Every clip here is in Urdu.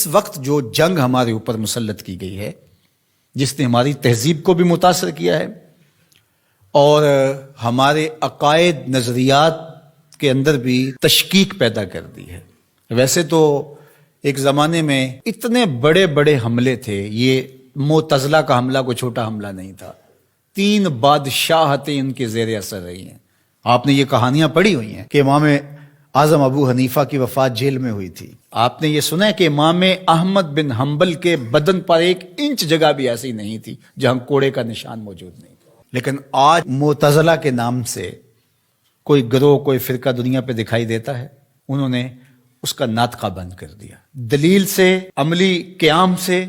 وقت جو جنگ ہمارے اوپر مسلط کی گئی ہے، جس نے ہماری تہذیب کو بھی متاثر کیا ہے اور ہمارے عقائد نظریات کے اندر بھی تشکیک پیدا کر دی ہے۔ ویسے تو ایک زمانے میں اتنے بڑے بڑے حملے تھے، یہ معتزلہ کا حملہ کوئی چھوٹا حملہ نہیں تھا، 3 بادشاہتیں ان کے زیر اثر رہی ہیں۔ آپ نے یہ کہانیاں پڑھی ہوئی ہیں کہ امام اعظم ابو حنیفہ کی وفات جیل میں ہوئی تھی۔ آپ نے یہ سنا ہے کہ امام احمد بن حنبل کے بدن پر 1 انچ جگہ بھی ایسی نہیں تھی جہاں کوڑے کا نشان موجود نہیں تھا۔ لیکن آج معتزلہ کے نام سے کوئی گروہ، کوئی فرقہ دنیا پہ دکھائی دیتا ہے، انہوں نے اس کا ناطقہ بند کر دیا، دلیل سے، عملی قیام سے،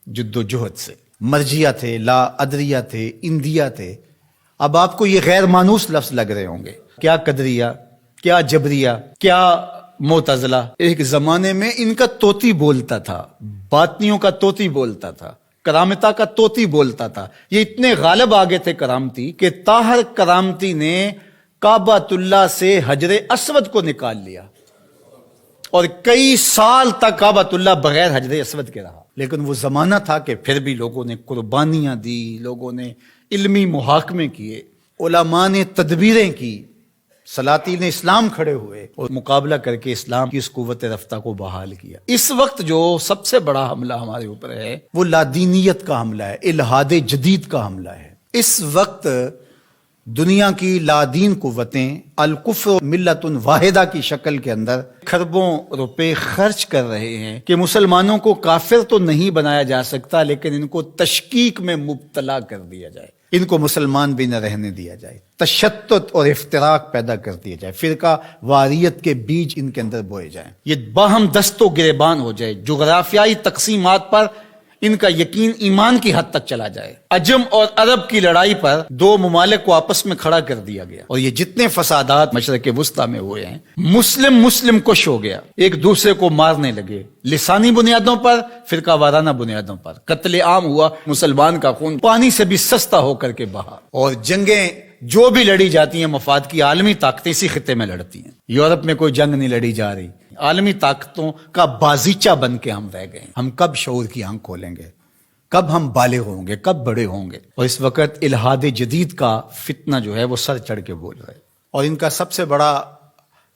جد و جہد سے۔ مرجیہ تھے، لا ادریہ تھے، اندیہ تھے۔ اب آپ کو یہ غیر مانوس لفظ لگ رہے ہوں گے، کیا قدریہ، کیا جبریہ، کیا معتزلہ۔ ایک زمانے میں ان کا طوطی بولتا تھا، باطنیوں کا طوطی بولتا تھا، کرامتا کا طوطی بولتا تھا۔ یہ اتنے غالب آگے تھے کرامتی کہ طاہر کرامتی نے کعبۃ اللہ سے حجر اسود کو نکال لیا اور کئی سال تک کعبۃ اللہ بغیر حجر اسود کے رہا۔ لیکن وہ زمانہ تھا کہ پھر بھی لوگوں نے قربانیاں دی، لوگوں نے علمی محاکمے کیے، علماء نے تدبیریں کی، سلاطین اسلام کھڑے ہوئے اور مقابلہ کر کے اسلام کی اس قوت رفتہ کو بحال کیا۔ اس وقت جو سب سے بڑا حملہ ہمارے اوپر ہے وہ لادینیت کا حملہ ہے، الحاد جدید کا حملہ ہے۔ اس وقت دنیا کی لادین قوتیں الکفر ملت واحدہ کی شکل کے اندر کھربوں روپے خرچ کر رہے ہیں کہ مسلمانوں کو کافر تو نہیں بنایا جا سکتا، لیکن ان کو تشکیک میں مبتلا کر دیا جائے، ان کو مسلمان بھی نہ رہنے دیا جائے، تشتت اور افتراق پیدا کر دیا جائے، فرقہ واریت کے بیج ان کے اندر بوئے جائیں، یہ باہم دست و گریبان ہو جائے، جغرافیائی تقسیمات پر ان کا یقین ایمان کی حد تک چلا جائے۔ عجم اور عرب کی لڑائی پر 2 ممالک کو آپس میں کھڑا کر دیا گیا، اور یہ جتنے فسادات مشرق وسطیٰ میں ہوئے ہیں، مسلم کش ہو گیا، ایک دوسرے کو مارنے لگے، لسانی بنیادوں پر، فرقہ وارانہ بنیادوں پر، قتل عام ہوا، مسلمان کا خون پانی سے بھی سستا ہو کر کے بہا، اور جنگیں جو بھی لڑی جاتی ہیں مفاد کی عالمی طاقتیں اسی خطے میں لڑتی ہیں۔ یورپ میں کوئی جنگ نہیں لڑی جا رہی، عالمی طاقتوں کا بازیچہ بن کے ہم رہ گئے۔ ہم کب شعور کی آنکھ کھولیں گے؟ کب ہم بالغ ہوں گے؟ کب بڑے ہوں گے؟ اور اس وقت الحاد جدید کا فتنہ جو ہے وہ سر چڑھ کے بول رہا ہے، اور ان کا سب سے بڑا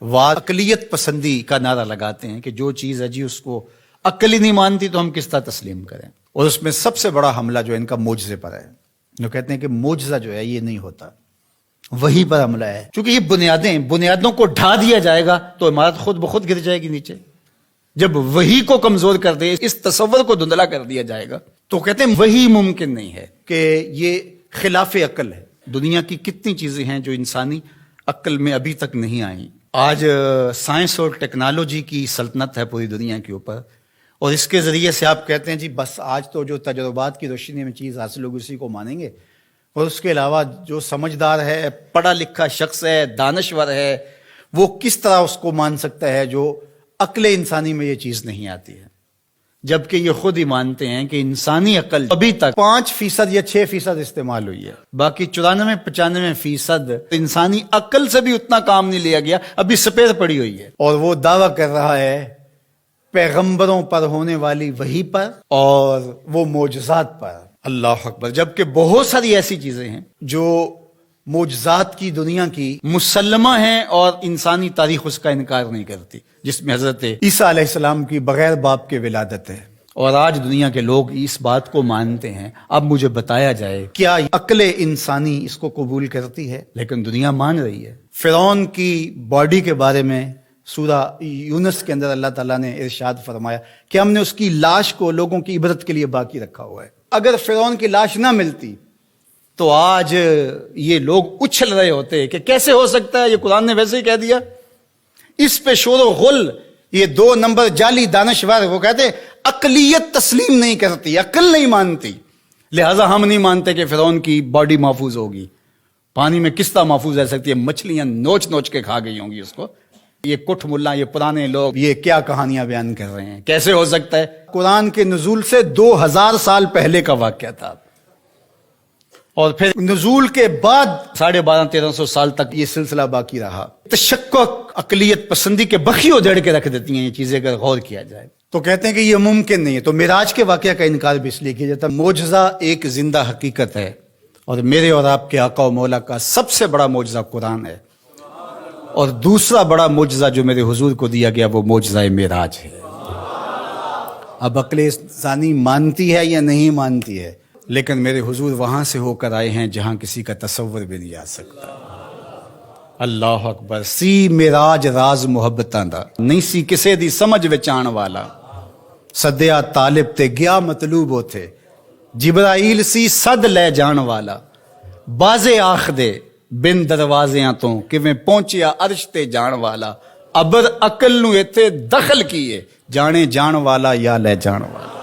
واد اقلیت پسندی کا نعرہ لگاتے ہیں کہ جو چیز ہے جی اس کو عقل ہی نہیں مانتی تو ہم کس طرح تسلیم کریں۔ اور اس میں سب سے بڑا حملہ جو ہے ان کا معجزے پر ہے۔ جو کہتے ہیں کہ معجزہ جو ہے یہ نہیں ہوتا، وہی پر حملہ ہے، کیونکہ یہ بنیادوں کو ڈھا دیا جائے گا تو عمارت خود بخود گر جائے گی نیچے۔ جب وہی کو کمزور کر دے، اس تصور کو دھندلا کر دیا جائے گا، تو کہتے ہیں وہی ممکن نہیں ہے، کہ یہ خلاف عقل ہے۔ دنیا کی کتنی چیزیں ہیں جو انسانی عقل میں ابھی تک نہیں آئیں۔ آج سائنس اور ٹیکنالوجی کی سلطنت ہے پوری دنیا کے اوپر، اور اس کے ذریعے سے آپ کہتے ہیں جی بس آج تو جو تجربات کی روشنی میں چیز حاصل ہوگی اسی کو مانیں گے، اور اس کے علاوہ جو سمجھدار ہے، پڑھا لکھا شخص ہے، دانشور ہے، وہ کس طرح اس کو مان سکتا ہے جو عقل انسانی میں یہ چیز نہیں آتی ہے؟ جبکہ یہ خود ہی مانتے ہیں کہ انسانی عقل ابھی تک 5% یا 6% استعمال ہوئی ہے، باقی 94-95% انسانی عقل سے بھی اتنا کام نہیں لیا گیا، ابھی سپیر پڑی ہوئی ہے۔ اور وہ دعویٰ کر رہا ہے پیغمبروں پر ہونے والی وحی پر اور وہ معجزات پر۔ اللہ اکبر! جبکہ بہت ساری ایسی چیزیں ہیں جو معجزات کی دنیا کی مسلمہ ہیں اور انسانی تاریخ اس کا انکار نہیں کرتی، جس میں حضرت عیسیٰ علیہ السلام کی بغیر باپ کے ولادت ہے، اور آج دنیا کے لوگ اس بات کو مانتے ہیں۔ اب مجھے بتایا جائے کیا عقل انسانی اس کو قبول کرتی ہے؟ لیکن دنیا مان رہی ہے۔ فرعون کی باڈی کے بارے میں سورہ یونس کے اندر اللہ تعالیٰ نے ارشاد فرمایا کہ ہم نے اس کی لاش کو لوگوں کی عبرت کے لیے باقی رکھا ہوا ہے۔ اگر فرعون کی لاش نہ ملتی تو آج یہ لوگ اچھل رہے ہوتے کہ کیسے ہو سکتا ہے، یہ قرآن نے ویسے ہی کہہ دیا۔ اس پہ شور و غل، یہ 2 نمبر جعلی دانشور، وہ کہتے عقلیت تسلیم نہیں کرتی، عقل نہیں مانتی، لہٰذا ہم نہیں مانتے کہ فرعون کی باڈی محفوظ ہوگی۔ پانی میں کس طرح محفوظ رہ سکتی ہے؟ مچھلیاں نوچ نوچ کے کھا گئی ہوں گی اس کو۔ یہ کٹھ ملا، یہ پرانے لوگ یہ کیا کہانیاں بیان کر رہے ہیں؟ کیسے ہو سکتا ہے؟ قرآن کے نزول سے 2000 سال پہلے کا واقعہ تھا، اور پھر نزول کے بعد 1250-1300 سال تک یہ سلسلہ باقی رہا۔ تشکک، عقلیت پسندی کے بخیوں جڑ کے رکھ دیتی ہیں یہ چیزیں اگر غور کیا جائے۔ تو کہتے ہیں کہ یہ ممکن نہیں ہے. تو معراج کے واقعہ کا انکار بھی اس لیے کیا جاتا ہے. معجزہ ایک زندہ حقیقت ہے، اور میرے اور آپ کے آقا و مولا کا سب سے بڑا معجزہ قرآن ہے، اور دوسرا بڑا معجزہ جو میرے حضور کو دیا گیا وہ معجزہ معراج ہے. اب عقل انسانی مانتی ہے یا نہیں مانتی ہے، لیکن میرے حضور وہاں سے ہو کر آئے ہیں جہاں کسی کا تصور بھی نہیں آ سکتا. اللہ اکبر. سی معراج راز محبتاں دا نہیں سی کسے دی سمجھ وچ آن والا، سدیا طالب تے گیا مطلوب ہوتے، جبرائیل سی صد لے جان والا، بازے آخ دے بن دروازیاں تو کیویں پہنچیا عرش تے جان والا، ابر عقل نو ایتھے دخل کیے، جانے جان والا یا لے جان والا.